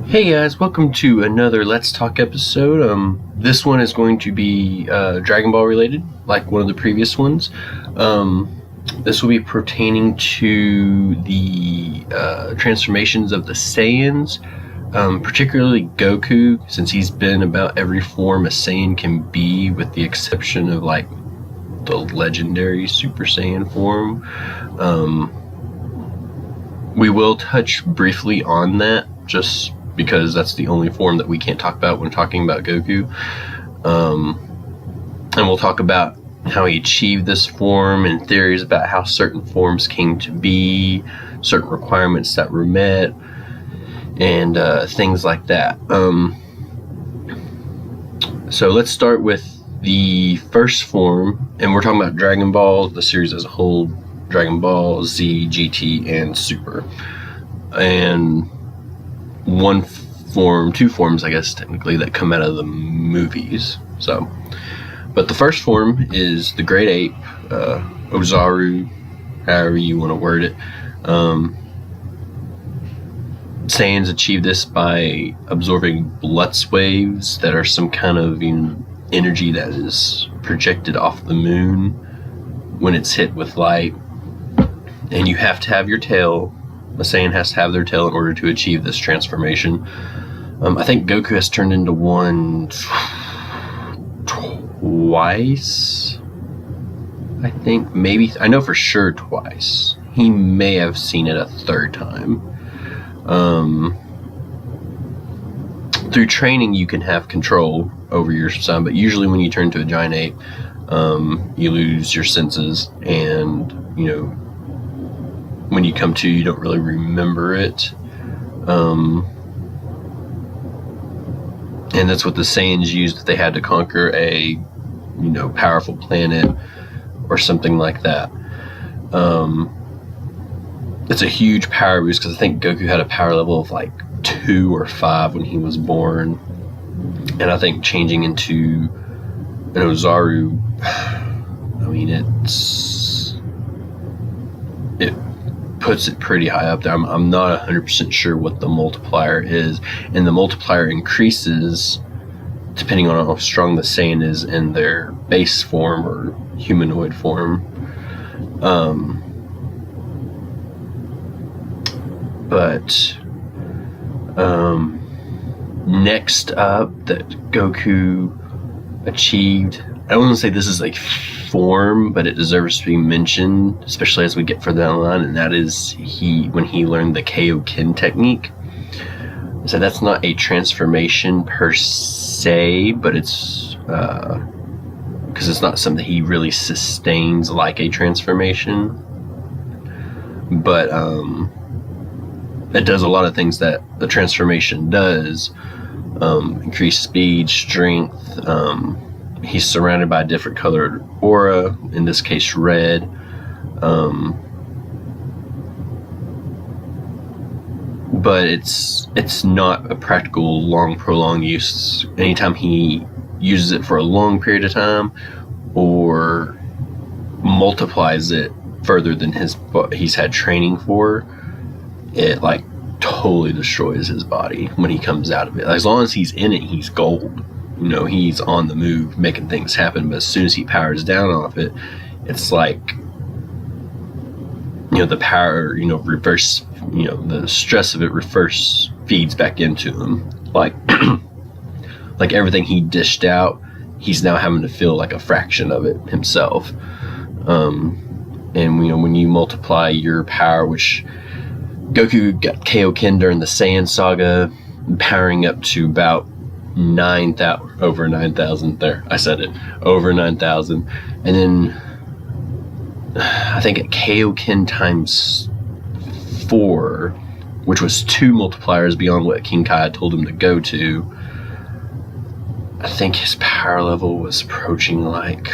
Hey guys, welcome to another Let's Talk episode. This one is going to be Dragon Ball related, like one of the previous ones. This will be pertaining to the transformations of the Saiyans, particularly Goku, since he's been about every form a Saiyan can be, with the exception of like the legendary Super Saiyan form. We will touch briefly on that, just because that's the only form that we can't talk about when talking about Goku. And we'll talk about how he achieved this form and theories about how certain forms came to be, certain requirements that were met, and things like that. So let's start with the first form, and we're talking about Dragon Ball, the series as a whole, Dragon Ball, Z, GT, and Super. And two forms, I guess, technically, that come out of the movies. So, but the first form is the Great Ape, Ozaru, however you want to word it. Saiyans achieve this by absorbing Lutz waves that are some kind of energy that is projected off the moon when it's hit with light. And you have to have your tail. A Saiyan has to have their tail in order to achieve this transformation. I think Goku has turned into one twice. I think maybe, I know for sure twice. He may have seen it a third time. Through training, you can have control over your son, but usually when you turn to a giant ape, you lose your senses, and when you come to, you don't really remember it. And that's what the Saiyans used if they had to conquer a, powerful planet or something like that. It's a huge power boost, because I think Goku had a power level of like 2 or 5 when he was born. And I think changing into an Ozaru, it puts it pretty high up there. I'm not 100% sure what the multiplier is, and the multiplier increases depending on how strong the Saiyan is in their base form or humanoid form. Next up that Goku achieved, I don't want to say this is a form, but it deserves to be mentioned, especially as we get further down the line, and that is when he learned the Kaioken technique. So that's not a transformation per se, but it's because it's not something he really sustains like a transformation, but it does a lot of things that the transformation does. Increase speed, strength. He's surrounded by a different colored aura, in this case red. But it's not a practical prolonged use. Anytime he uses it for a long period of time or multiplies it further than he's had training for, it like totally destroys his body when he comes out of it. As long as he's in it, he's gold. He's on the move, making things happen. But as soon as he powers down off it, it's like, the power, reverse, the stress of it reverse feeds back into him. Like, like everything he dished out, he's now having to feel like a fraction of it himself. And when you multiply your power, which Goku got Kaioken during the Saiyan saga, powering up to about over 9,000. There, I said it, over 9,000. And then I think at Kaioken times 4, which was 2 multipliers beyond what King Kai had told him to go to, I think his power level was approaching like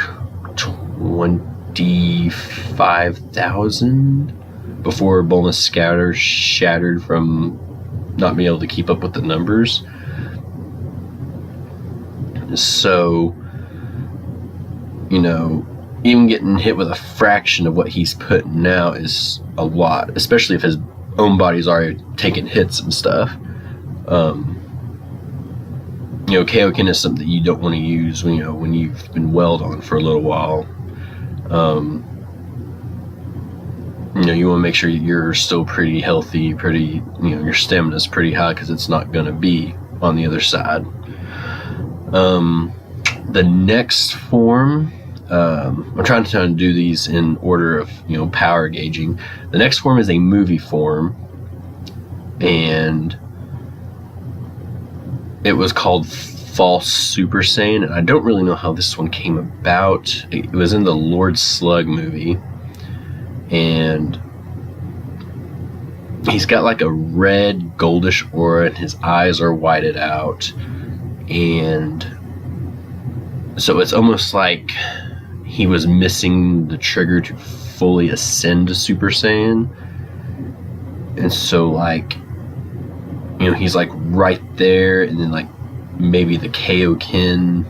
25,000 before Bulma's shattered from not being able to keep up with the numbers. So, even getting hit with a fraction of what he's putting out is a lot, especially if his own body's already taken hits and stuff. Kaioken is something that you don't want to use when you've been welled on for a little while. You want to make sure you're still pretty healthy, your stamina's pretty high, because it's not going to be on the other side. The next form, I'm trying to do these in order of power gauging. The next form is a movie form, and it was called False Super Saiyan, and I don't really know how this one came about. It was in the Lord Slug movie, and he's got like a red goldish aura, and his eyes are whited out, and so it's almost like he was missing the trigger to fully ascend to Super Saiyan. And so he's like right there, and then like maybe the Kaioken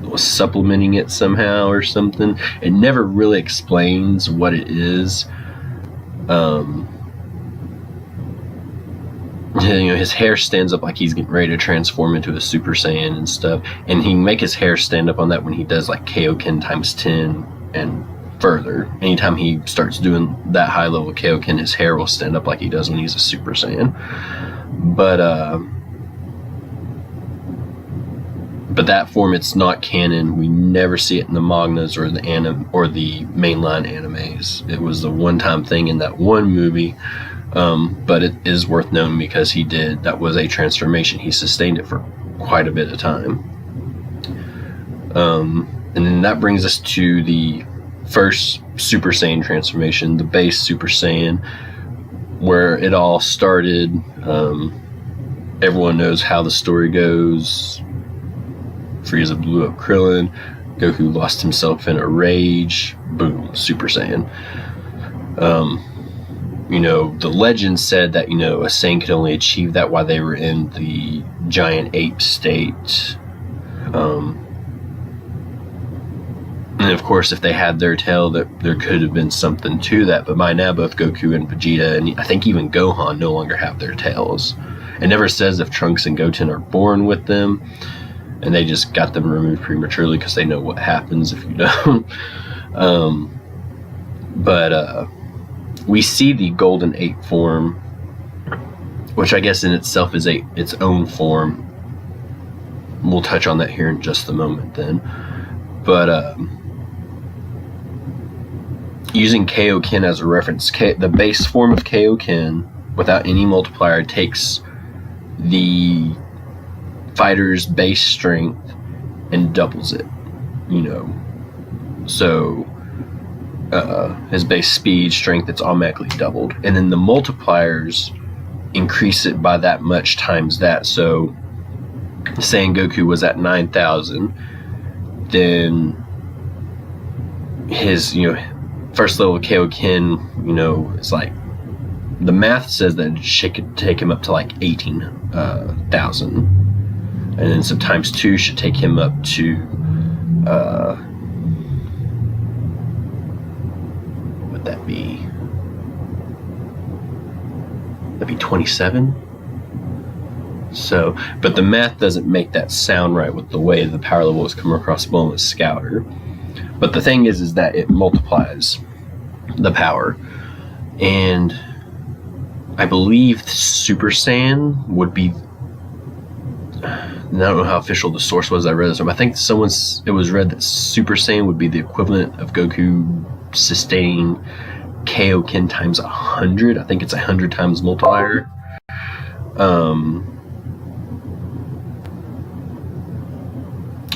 was supplementing it somehow or something. It never really explains what it is. His hair stands up like he's getting ready to transform into a Super Saiyan and stuff, and he can make his hair stand up on that when he does like Kaioken times 10 and further. Anytime he starts doing that high level Kaioken, his hair will stand up like he does when he's a Super Saiyan. But that form, it's not canon. We never see it in the mangas or the mainline animes. It was the one-time thing in that one movie. But it is worth knowing because that was a transformation. He sustained it for quite a bit of time. And then that brings us to the first Super Saiyan transformation, the base Super Saiyan, where it all started. Everyone knows how the story goes. Frieza blew up Krillin. Goku lost himself in a rage. Boom, Super Saiyan. The legend said that, a Saiyan could only achieve that while they were in the giant ape state. And of course, if they had their tail, that there could have been something to that. But by now, both Goku and Vegeta, and I think even Gohan, no longer have their tails. It never says if Trunks and Goten are born with them, and they just got them removed prematurely because they know what happens if you don't. We see the Golden Ape form, which I guess in itself is its own form. We'll touch on that here in just a moment then. But using Kaioken as a reference, the base form of Kaioken, without any multiplier, takes the fighter's base strength and doubles it. So his base speed, strength, it's automatically doubled, and then the multipliers increase it by that much times that. So saying Goku was at 9,000, then his first level Kaioken, it's like the math says that it could take him up to like 18,000, and then some times 2 should take him up to that'd be 27. So, but the math doesn't make that sound right with the way the power level is coming across Bulma's Scouter. But the thing is that it multiplies the power, and I believe Super Saiyan would be. I don't know how official the source was. I read this. I think it was read that Super Saiyan would be the equivalent of Goku sustaining Kaioken times 100. I think it's 100 times multiplier.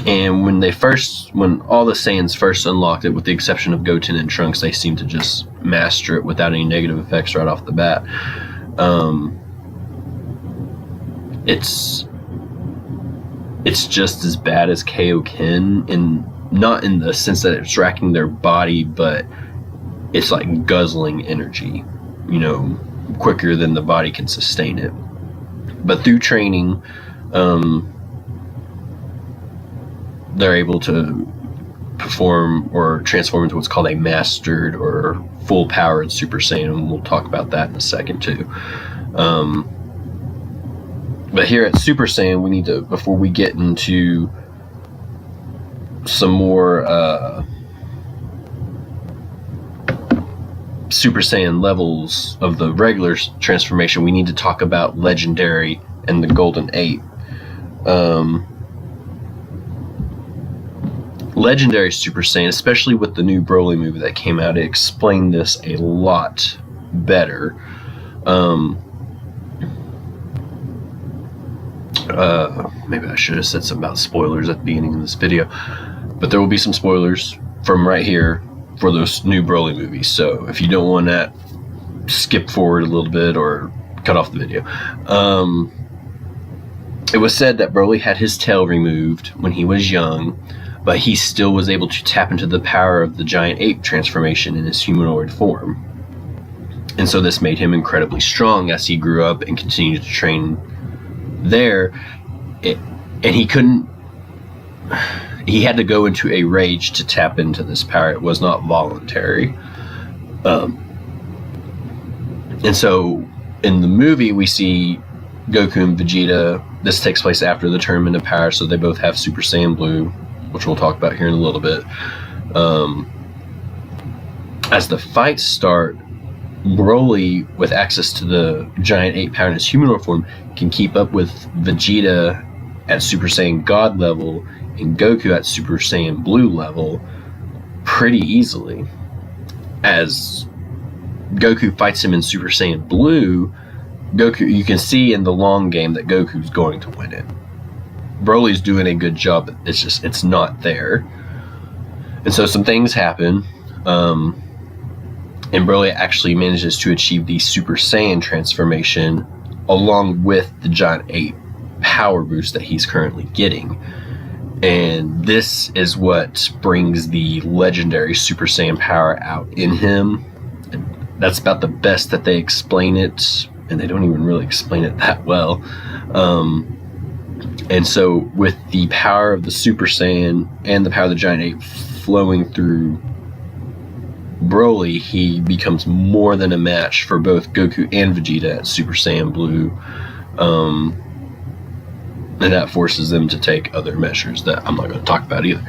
And when all the Saiyans first unlocked it, with the exception of Goten and Trunks, they seemed to just master it without any negative effects right off the bat. It's just as bad as Kaioken, not in the sense that it's racking their body, but it's like guzzling energy, quicker than the body can sustain it. But through training, they're able to perform or transform into what's called a mastered or full-powered Super Saiyan, and we'll talk about that in a second too. But here at Super Saiyan, we need to, before we get into some more Super Saiyan levels of the regular transformation, we need to talk about Legendary and the Golden Ape. Legendary Super Saiyan, especially with the new Broly movie that came out, it explained this a lot better. Maybe I should have said something about spoilers at the beginning of this video, but there will be some spoilers from right here for those new Broly movies. So if you don't want that, skip forward a little bit or cut off the video. It was said that Broly had his tail removed when he was young, but he still was able to tap into the power of the giant ape transformation in his humanoid form. And so this made him incredibly strong as he grew up and continued to train there. And he had to go into a rage to tap into this power. It was not voluntary. And so in the movie, we see Goku and Vegeta. This takes place after the tournament of power, so they both have Super Saiyan Blue, which we'll talk about here in a little bit. As the fights start, Broly, with access to the giant ape power in his humanoid form, can keep up with Vegeta at Super Saiyan God level and Goku at Super Saiyan Blue level pretty easily. As Goku fights him in Super Saiyan Blue, you can see in the long game that Goku's going to win it. Broly's doing a good job, but it's not there. And so some things happen. And Broly actually manages to achieve the Super Saiyan transformation along with the giant ape power boost that he's currently getting. And this is what brings the legendary Super Saiyan power out in him. And that's about the best that they explain it, and they don't even really explain it that well. And so with the power of the Super Saiyan and the power of the giant ape flowing through Broly, he becomes more than a match for both Goku and Vegeta at Super Saiyan Blue. And that forces them to take other measures that I'm not going to talk about either.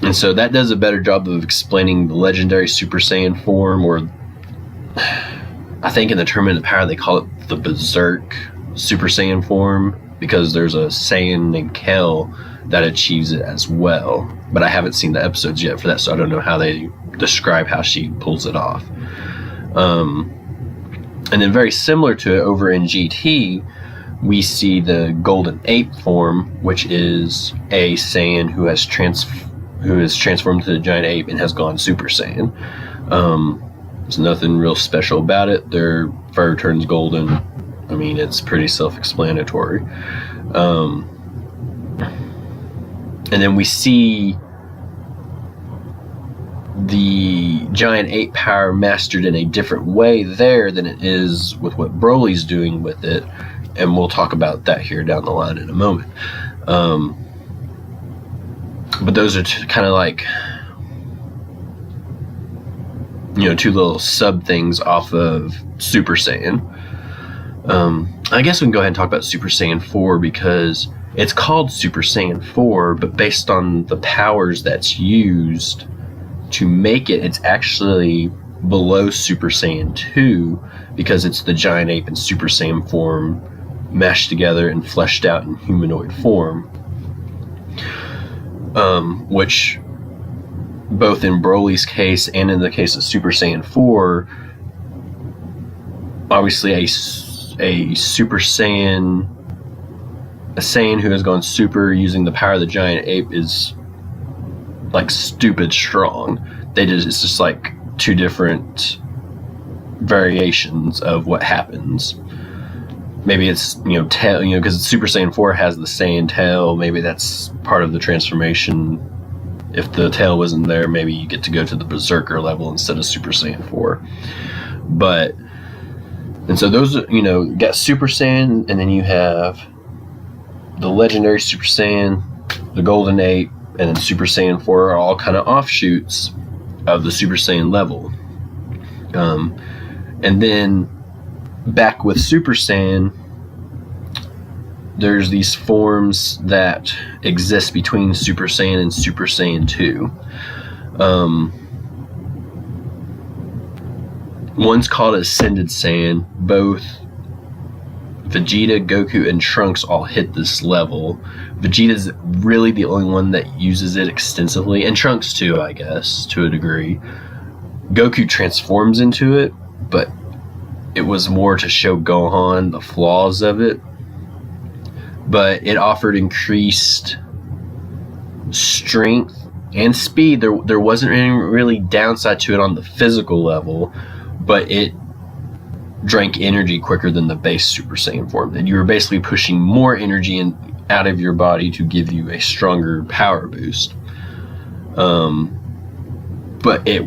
And so that does a better job of explaining the legendary Super Saiyan form, or I think in the tournament of power they call it the Berserk Super Saiyan form, because there's a Saiyan named Kel that achieves it as well. But I haven't seen the episodes yet for that, so I don't know how they describe how she pulls it off. And then very similar to it over in GT, we see the Golden Ape form, which is a Saiyan who is transformed to the giant ape and has gone Super Saiyan. There's nothing real special about it. Their fur turns golden. I mean, it's pretty self-explanatory. And then we see the giant ape power mastered in a different way there than it is with what Broly's doing with it, and we'll talk about that here down the line in a moment. But those are kind of like, two little sub things off of Super Saiyan. I guess we can go ahead and talk about Super Saiyan 4, because it's called Super Saiyan 4, but based on the powers that's used to make it, it's actually below Super Saiyan 2, because it's the giant ape and Super Saiyan form mashed together and fleshed out in humanoid form. Which, both in Broly's case and in the case of Super Saiyan 4, obviously a Super Saiyan, a Saiyan who has gone super using the power of the giant ape is like stupid strong. It's just like two different variations of what happens. Maybe it's, tail, because Super Saiyan 4 has the Saiyan tail. Maybe that's part of the transformation. If the tail wasn't there, maybe you get to go to the Berserker level instead of Super Saiyan 4. And so those, you got Super Saiyan, and then you have the legendary Super Saiyan, the Golden Ape, and then Super Saiyan 4 are all kind of offshoots of the Super Saiyan level. And then back with Super Saiyan, there's these forms that exist between Super Saiyan and Super Saiyan 2. One's called Ascended Saiyan. Both Vegeta, Goku, and Trunks all hit this level. Vegeta's really the only one that uses it extensively, and Trunks too, I guess, to a degree. Goku transforms into it, but it was more to show Gohan the flaws of it. But it offered increased strength and speed. There wasn't any really downside to it on the physical level, but it drank energy quicker than the base Super Saiyan form. And you were basically pushing more energy out of your body to give you a stronger power boost. But it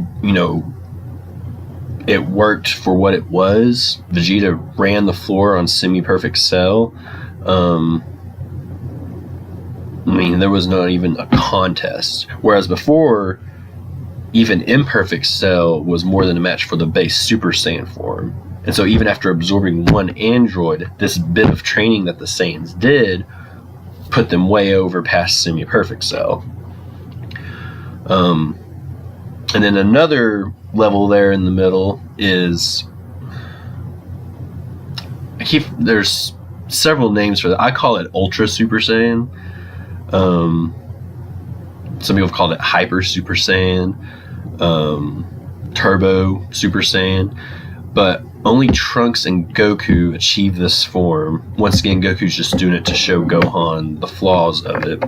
worked for what it was. Vegeta ran the floor on semi-perfect Cell. There was not even a contest. Whereas before, even imperfect Cell was more than a match for the base Super Saiyan form. And so even after absorbing one android, this bit of training that the Saiyans did put them way over past semi-perfect Cell. And then another level there in the middle is... there's several names for that. I call it Ultra Super Saiyan. Some people have called it Hyper Super Saiyan, Turbo Super Saiyan, but only Trunks and Goku achieve this form. Once again, Goku's just doing it to show Gohan the flaws of it.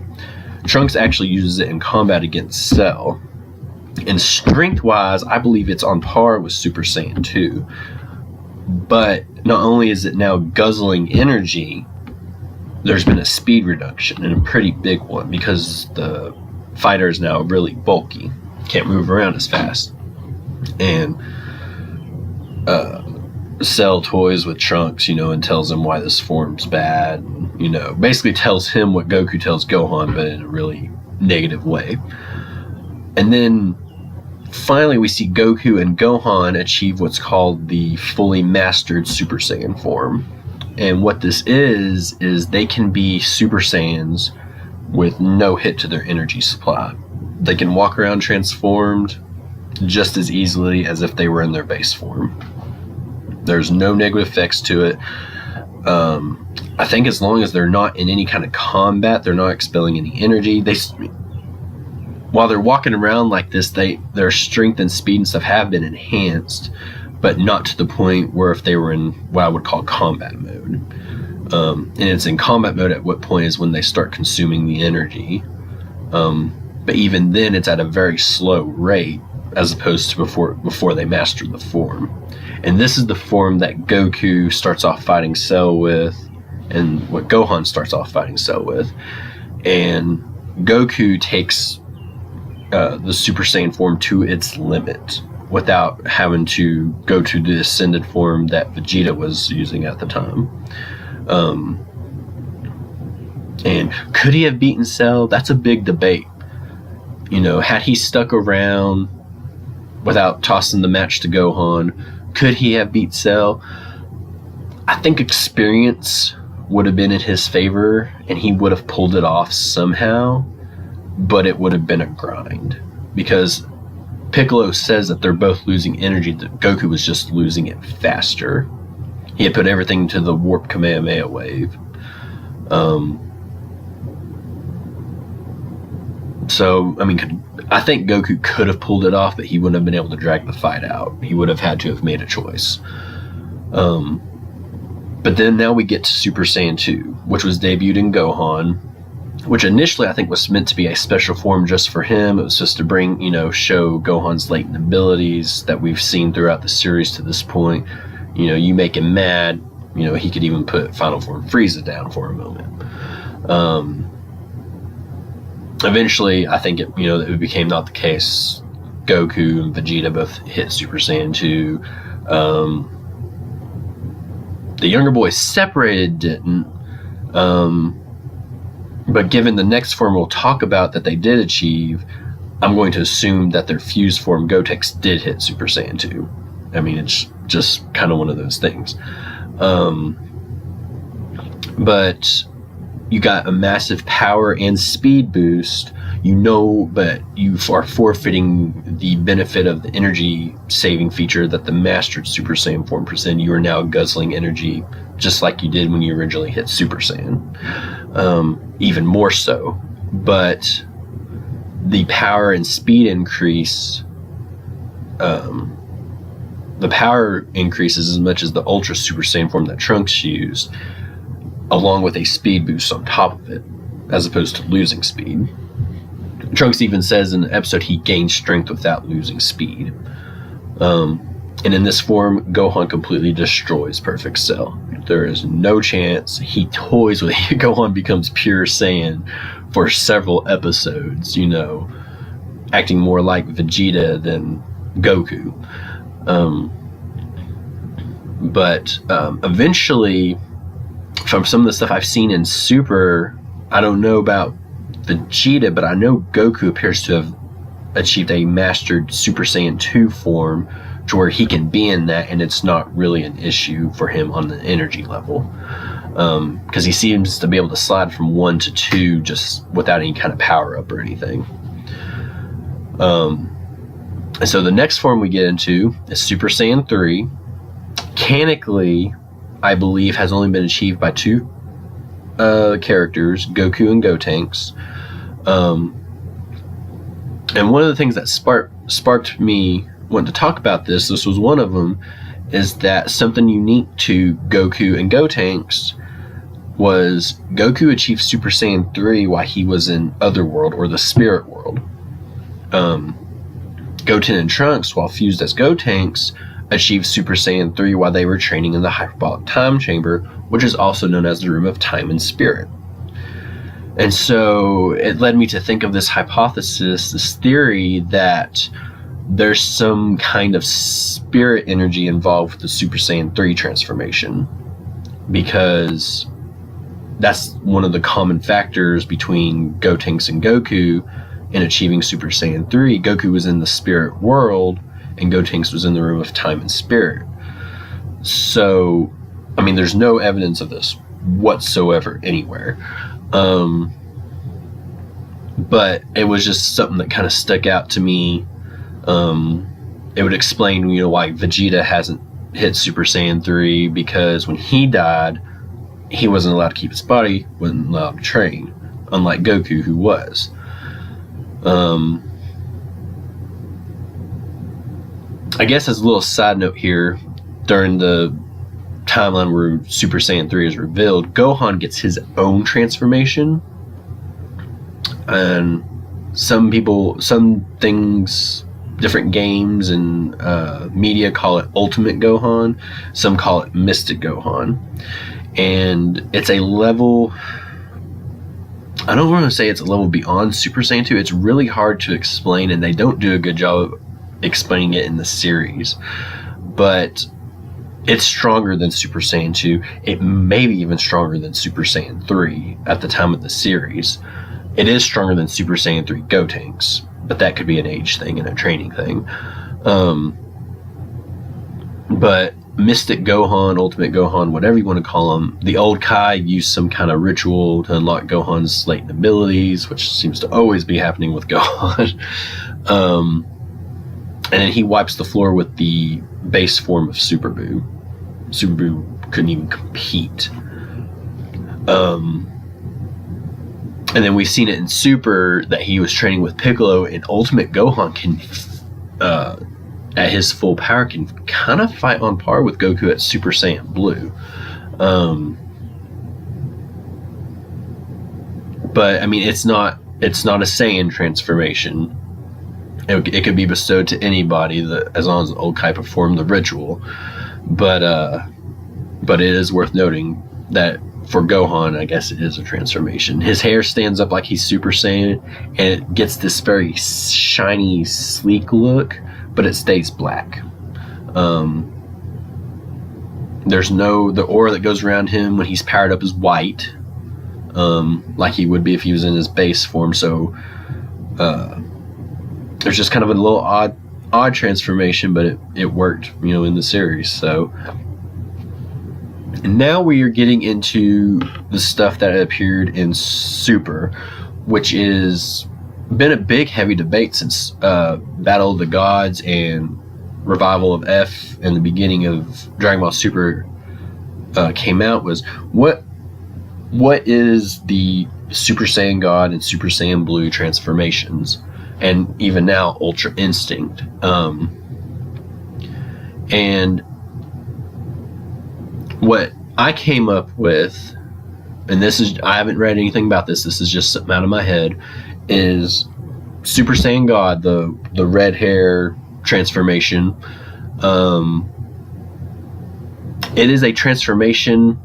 Trunks actually uses it in combat against Cell. And strength-wise, I believe it's on par with Super Saiyan 2. But not only is it now guzzling energy, there's been a speed reduction, and a pretty big one, because the fighter is now really bulky, can't move around as fast. And Cell toys with Trunks, and tells him why this form's bad, and, basically tells him what Goku tells Gohan, but in a really negative way. And then finally we see Goku and Gohan achieve what's called the fully mastered Super Saiyan form. And what this is they can be Super Saiyans with no hit to their energy supply. They can walk around transformed just as easily as if they were in their base form. There's no negative effects to it. I think as long as they're not in any kind of combat, they're not expelling any energy. While they're walking around like this, their strength and speed and stuff have been enhanced, but not to the point where if they were in what I would call combat mode. And it's in combat mode at what point is when they start consuming the energy. But even then, it's at a very slow rate, as opposed to before they mastered the form. And this is the form that Goku starts off fighting Cell with, and what Gohan starts off fighting Cell with. And Goku takes the Super Saiyan form to its limit without having to go to the ascended form that Vegeta was using at the time. And could he have beaten Cell? That's a big debate. Had he stuck around without tossing the match to Gohan, could he have beat Cell? I think experience would have been in his favor, and he would have pulled it off somehow, but it would have been a grind. Because Piccolo says that they're both losing energy, that Goku was just losing it faster. He had put everything to the Warp Kamehameha wave. I think Goku could have pulled it off, but he wouldn't have been able to drag the fight out. He would have had to have made a choice. But then now we get to Super Saiyan 2, which was debuted in Gohan, which initially I think was meant to be a special form just for him. It was just to bring, show Gohan's latent abilities that we've seen throughout the series to this point. You make him mad, he could even put Final Form Frieza down for a moment. Eventually, I think it became not the case. Goku and Vegeta both hit Super Saiyan 2. The younger boys separated didn't. But given the next form we'll talk about that they did achieve, I'm going to assume that their fused form Gotenks did hit Super Saiyan 2. It's just kind of one of those things. But you got a massive power and speed boost, but you are forfeiting the benefit of the energy saving feature that the mastered Super Saiyan form presented. You are now guzzling energy just like you did when you originally hit Super Saiyan, even more so. But the power and speed increase, the power increases as much as the Ultra Super Saiyan form that Trunks used, along with a speed boost on top of it, as opposed to losing speed. Trunks even says in the episode he gained strength without losing speed. And in this form, Gohan completely destroys Perfect Cell. There is no chance. He toys with it. Gohan becomes pure Saiyan for several episodes, acting more like Vegeta than Goku. But eventually, from some of the stuff I've seen in Super, I don't know about Vegeta, but I know Goku appears to have achieved a mastered Super Saiyan 2 form to where he can be in that, and it's not really an issue for him on the energy level. Because he seems to be able to slide from 1 to 2 just without any kind of power up or anything. And so the next form we get into is Super Saiyan 3. Mechanically, I believe, has only been achieved by 2 characters, Goku and Gotenks. And one of the things that sparked me wanting to talk about this was one of them, is that something unique to Goku and Gotenks was Goku achieved Super Saiyan 3 while he was in Otherworld, or the Spirit World. Goten and Trunks, while fused as Gotenks, achieved Super Saiyan 3 while they were training in the Hyperbolic Time Chamber, which is also known as the Room of Time and Spirit. And so it led me to think of this hypothesis, this theory, that there's some kind of spirit energy involved with the Super Saiyan 3 transformation, because that's one of the common factors between Gotenks and Goku in achieving Super Saiyan 3. Goku was in the spirit world, and Gotenks was in the Room of Time and Spirit. So, I mean, there's no evidence of this whatsoever anywhere. But it was just something that kind of stuck out to me. It would explain, why Vegeta hasn't hit Super Saiyan 3, because when he died, he wasn't allowed to keep his body, wasn't allowed to train, unlike Goku, who was. I guess as a little side note here, during the timeline where Super Saiyan 3 is revealed, Gohan gets his own transformation. And some things, different games and media call it Ultimate Gohan. Some call it Mystic Gohan. And it's a level, I don't want to say it's a level beyond Super Saiyan 2. It's really hard to explain, and they don't do a good job of explaining it in the series. But it's stronger than Super Saiyan 2. It may be even stronger than Super Saiyan 3 at the time of the series. It is stronger than Super Saiyan 3 Gotenks, but that could be an age thing and a training thing. But Mystic Gohan, Ultimate Gohan, whatever you want to call him, the old Kai used some kind of ritual to unlock Gohan's latent abilities, which seems to always be happening with Gohan. And then he wipes the floor with the base form of Super Buu. Super Buu couldn't even compete. And then we've seen it in Super that he was training with Piccolo, and Ultimate Gohan can, at his full power, can kind of fight on par with Goku at Super Saiyan Blue. But I mean, it's not a Saiyan transformation. It could be bestowed to anybody as long as the old Kai performed the ritual. But it is worth noting that for Gohan, I guess it is a transformation. His hair stands up like he's Super Saiyan, and it gets this very shiny, sleek look, but it stays black. The aura that goes around him when he's powered up is white, like he would be if he was in his base form. So there's just kind of a little odd transformation, but it worked, in the series. So And now we are getting into the stuff that appeared in Super, which is been a big, heavy debate since Battle of the Gods and Revival of F and the beginning of Dragon Ball Super came out. Was what is the Super Saiyan God and Super Saiyan Blue transformations, and even now Ultra Instinct, and what I came up with, and this is, I haven't read anything about this, this is just something out of my head, is Super Saiyan God, the red hair transformation. It is a transformation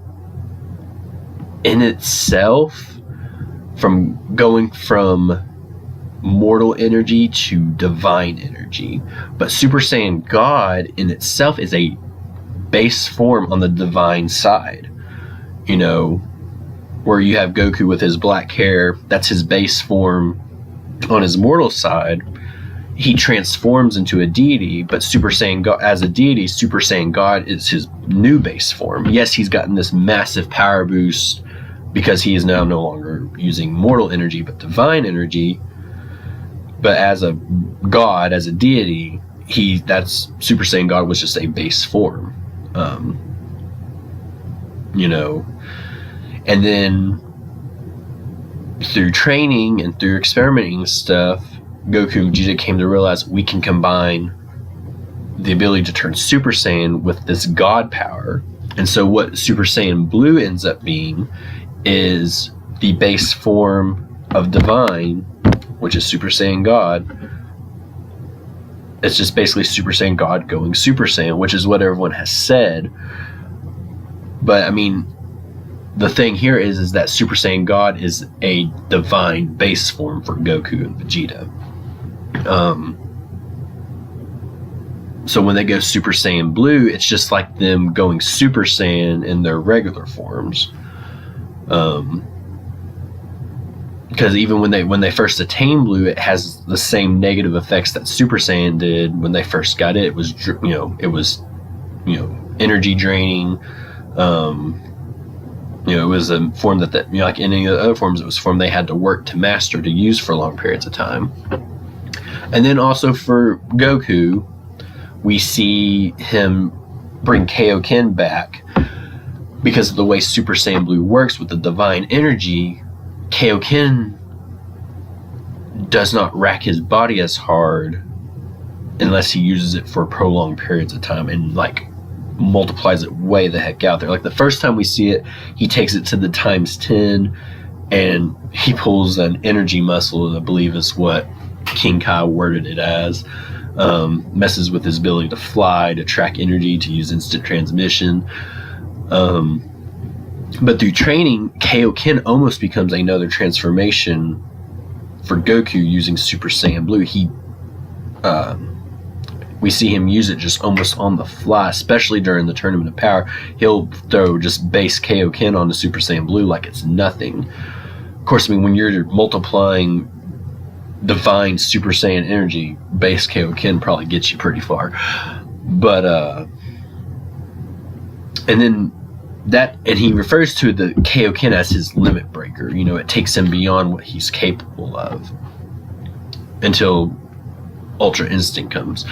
in itself, from going from mortal energy to divine energy. But Super Saiyan God in itself is a base form on the divine side. You know, where you have Goku with his black hair, that's his base form. On his mortal side, he transforms into a deity, but Super Saiyan God, as a deity, Super Saiyan God is his new base form. Yes, he's gotten this massive power boost because he is now no longer using mortal energy, but divine energy. But as a god, as a deity, that's Super Saiyan God was just a base form. You know, and then through training and through experimenting and stuff, Goku and Vegeta came to realize we can combine the ability to turn Super Saiyan with this God power. And so what Super Saiyan Blue ends up being is the base form of divine, which is Super Saiyan God. It's just basically Super Saiyan God going Super Saiyan, which is what everyone has said. But I mean, the thing here is that Super Saiyan God is a divine base form for Goku and Vegeta. So when they go Super Saiyan Blue, it's just like them going Super Saiyan in their regular forms. Because even when they first attain Blue, it has the same negative effects that Super Saiyan did when they first got it. It was energy draining. It was a form that like any of the other forms, it was a form they had to work to master, to use for long periods of time. And then also for Goku, we see him bring Kaioken back because of the way Super Saiyan Blue works with the divine energy. Kaioken does not rack his body as hard unless he uses it for prolonged periods of time and like multiplies it way the heck out there. Like the first time we see it, he takes it to the ×10 and he pulls an energy muscle, I believe is what King Kai worded it as. Messes with his ability to fly, to track energy, to use instant transmission. But through training, Kaioken almost becomes another transformation for Goku using Super Saiyan Blue. We see him use it just almost on the fly, especially during the Tournament of Power. He'll throw just base Kaioken on the Super Saiyan Blue like it's nothing. Of course, I mean, when you're multiplying divine Super Saiyan energy, base Kaioken probably gets you pretty far. But, and then and he refers to the Kaioken as his limit breaker. You know, it takes him beyond what he's capable of until Ultra Instinct comes.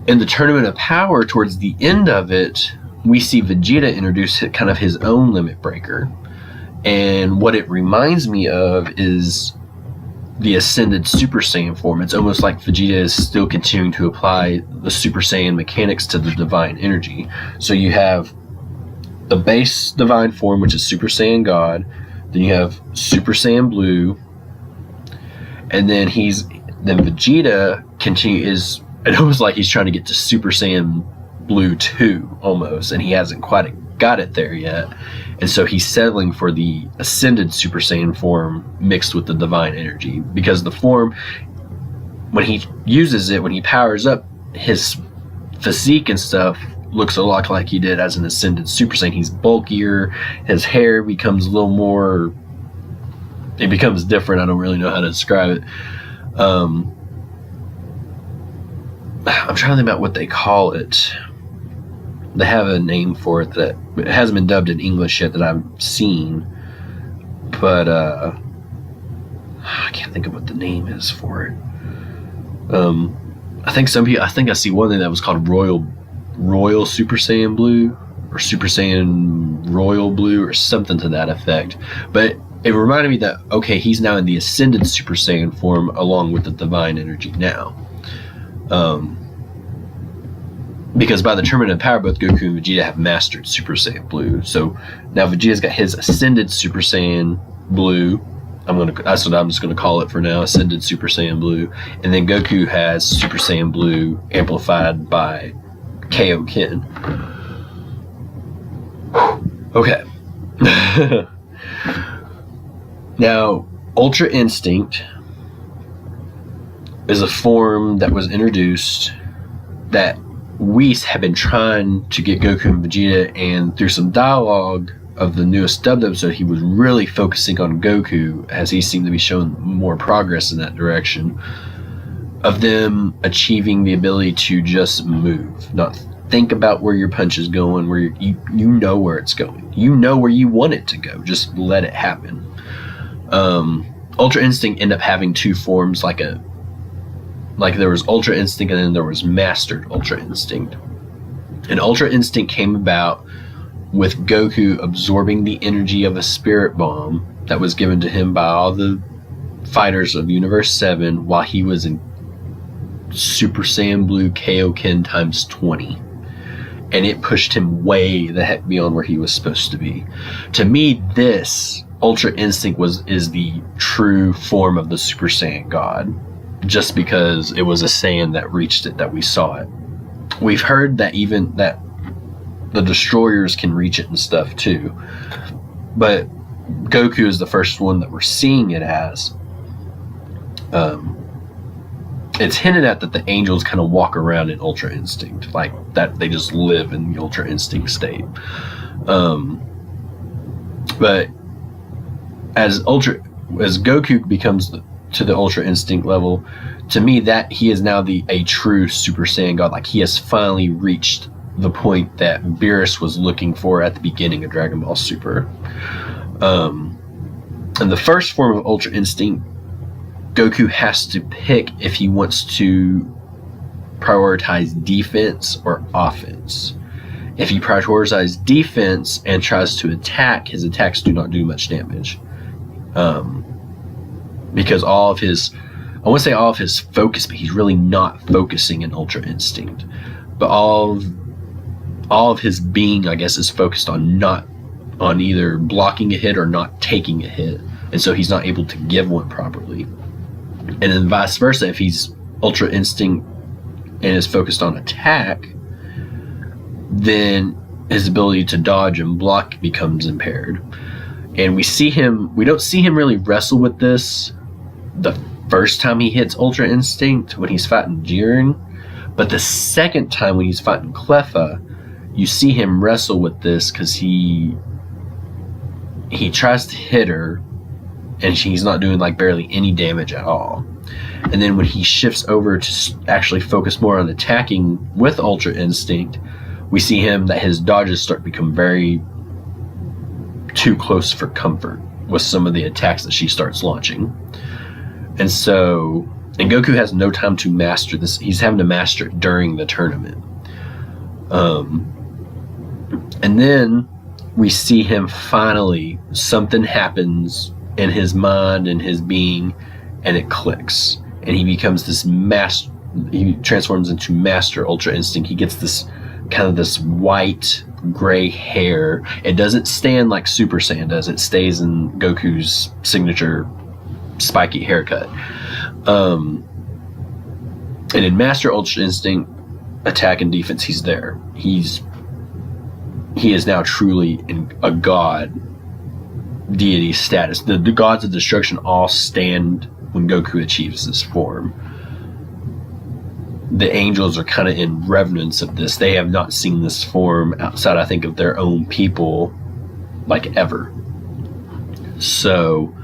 In the Tournament of Power, towards the end of it, we see Vegeta introduce kind of his own limit breaker. And what it reminds me of is the Ascended Super Saiyan form. It's almost like Vegeta is still continuing to apply the Super Saiyan mechanics to the divine energy. So you have the base divine form, which is Super Saiyan God. Then you have Super Saiyan Blue. And then Vegeta is it almost like he's trying to get to Super Saiyan Blue 2 almost, and he hasn't quite got it there yet. And so he's settling for the Ascended Super Saiyan form mixed with the divine energy, because the form, when he uses it, when he powers up, his physique and stuff looks a lot like he did as an Ascended Super Saiyan. He's bulkier, his hair becomes a little more, it becomes different. I don't really know how to describe it. I'm trying to think about what they call it. They have a name for it that it hasn't been dubbed in English yet that I've seen, but I can't think of what the name is for it. I think I see one thing that was called Royal Super Saiyan Blue, or Super Saiyan Royal Blue, or something to that effect. But it reminded me that, okay, he's now in the Ascended Super Saiyan form along with the Divine Energy now. Because by the tournament of power, both Goku and Vegeta have mastered Super Saiyan Blue. So now Vegeta's got his Ascended Super Saiyan Blue. That's what I'm just gonna call it for now, Ascended Super Saiyan Blue. And then Goku has Super Saiyan Blue amplified by Kaioken. Okay. Now, Ultra Instinct is a form that was introduced that Whis have been trying to get Goku and Vegeta, and through some dialogue of the newest dubbed episode, he was really focusing on Goku, as he seemed to be showing more progress in that direction, of them achieving the ability to just move, not think about where your punch is going, where you know where it's going. You know where you want it to go. Just let it happen. Ultra Instinct ended up having two forms, like there was Ultra Instinct and then there was Mastered Ultra Instinct. And Ultra Instinct came about with Goku absorbing the energy of a spirit bomb that was given to him by all the fighters of Universe 7 while he was in Super Saiyan Blue Kaioken times 20. And it pushed him way the heck beyond where he was supposed to be. To me, this Ultra Instinct is the true form of the Super Saiyan God, just because it was a Saiyan that reached it, that we saw it. We've heard that even that the destroyers can reach it and stuff too, but Goku is the first one that we're seeing it as. It's hinted at that the angels kind of walk around in Ultra Instinct, like that they just live in the Ultra Instinct state. But as Goku becomes to the Ultra Instinct level, to me that he is now a true Super Saiyan God. Like, he has finally reached the point that Beerus was looking for at the beginning of Dragon Ball Super. In the first form of Ultra Instinct, Goku has to pick if he wants to prioritize defense or offense. If he prioritizes defense and tries to attack, his attacks do not do much damage. Because all of his focus, but he's really not focusing in Ultra Instinct. But all of his being, I guess, is focused on either blocking a hit or not taking a hit. And so he's not able to give one properly. And then vice versa, if he's Ultra Instinct and is focused on attack, then his ability to dodge and block becomes impaired. And we don't see him really wrestle with this the first time he hits Ultra Instinct when he's fighting Jiren, but the second time when he's fighting Cleffa, you see him wrestle with this because he tries to hit her and she's not doing like barely any damage at all. And then when he shifts over to actually focus more on attacking with Ultra Instinct, we see that his dodges start to become very too close for comfort with some of the attacks that she starts launching. And Goku has no time to master this. He's having to master it during the tournament. And then we see him finally, something happens in his mind and his being, and it clicks. And he becomes he transforms into Master Ultra Instinct. He gets this white gray hair. It doesn't stand like Super Saiyan does. It stays in Goku's signature spiky haircut. And in Master Ultra Instinct, attack and defense, he's there. He is now truly a god deity status. The gods of destruction all stand when Goku achieves this form. The angels are kind of in reverence of this. They have not seen this form outside, I think, of their own people, like, ever. So,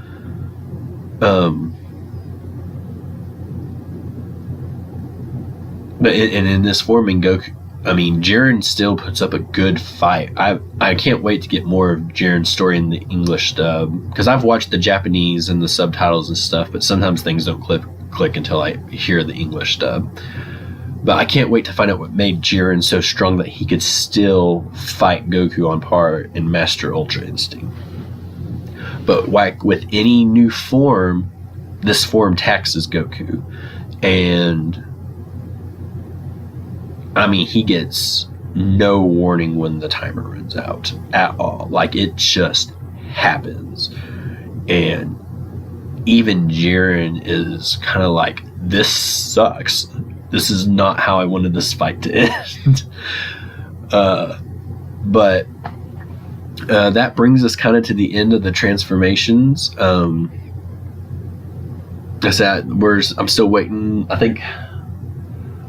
but in this form, in Goku, I mean, Jiren still puts up a good fight. I can't wait to get more of Jiren's story in the English dub, because I've watched the Japanese and the subtitles and stuff, but sometimes things don't click until I hear the English dub. But I can't wait to find out what made Jiren so strong that he could still fight Goku on par and master Ultra Instinct. But like with any new form, this form taxes Goku. And I mean, he gets no warning when the timer runs out at all. Like, it just happens. And even Jiren is kind of like, this sucks. This is not how I wanted this fight to end. But that brings us kind of to the end of the transformations. I'm still waiting.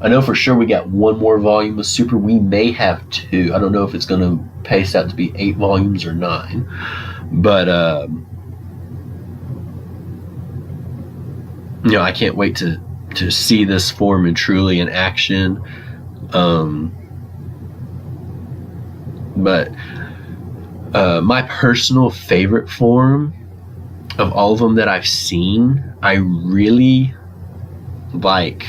I know for sure we got one more volume of Super. We may have two. I don't know if it's going to pace out to be 8 volumes or 9. But, I can't wait to see this form truly in action. But my personal favorite form of all of them that I've seen, I really like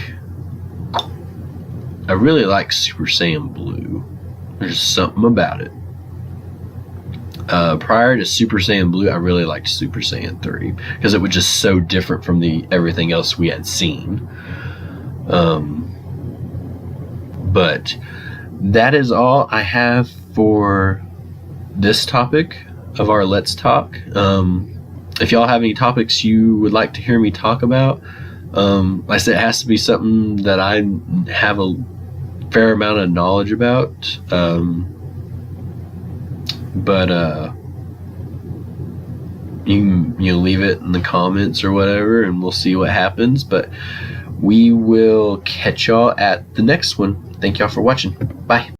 Super Saiyan Blue. There's something about it. Prior to Super Saiyan Blue, I really liked Super Saiyan 3 because it was just so different from everything else we had seen. But that is all I have for this topic of our Let's Talk. If y'all have any topics you would like to hear me talk about, like I said, it has to be something that I have a fair amount of knowledge about. But you can leave it in the comments or whatever, and we'll see what happens. But we will catch y'all at the next one. Thank y'all for watching. Bye.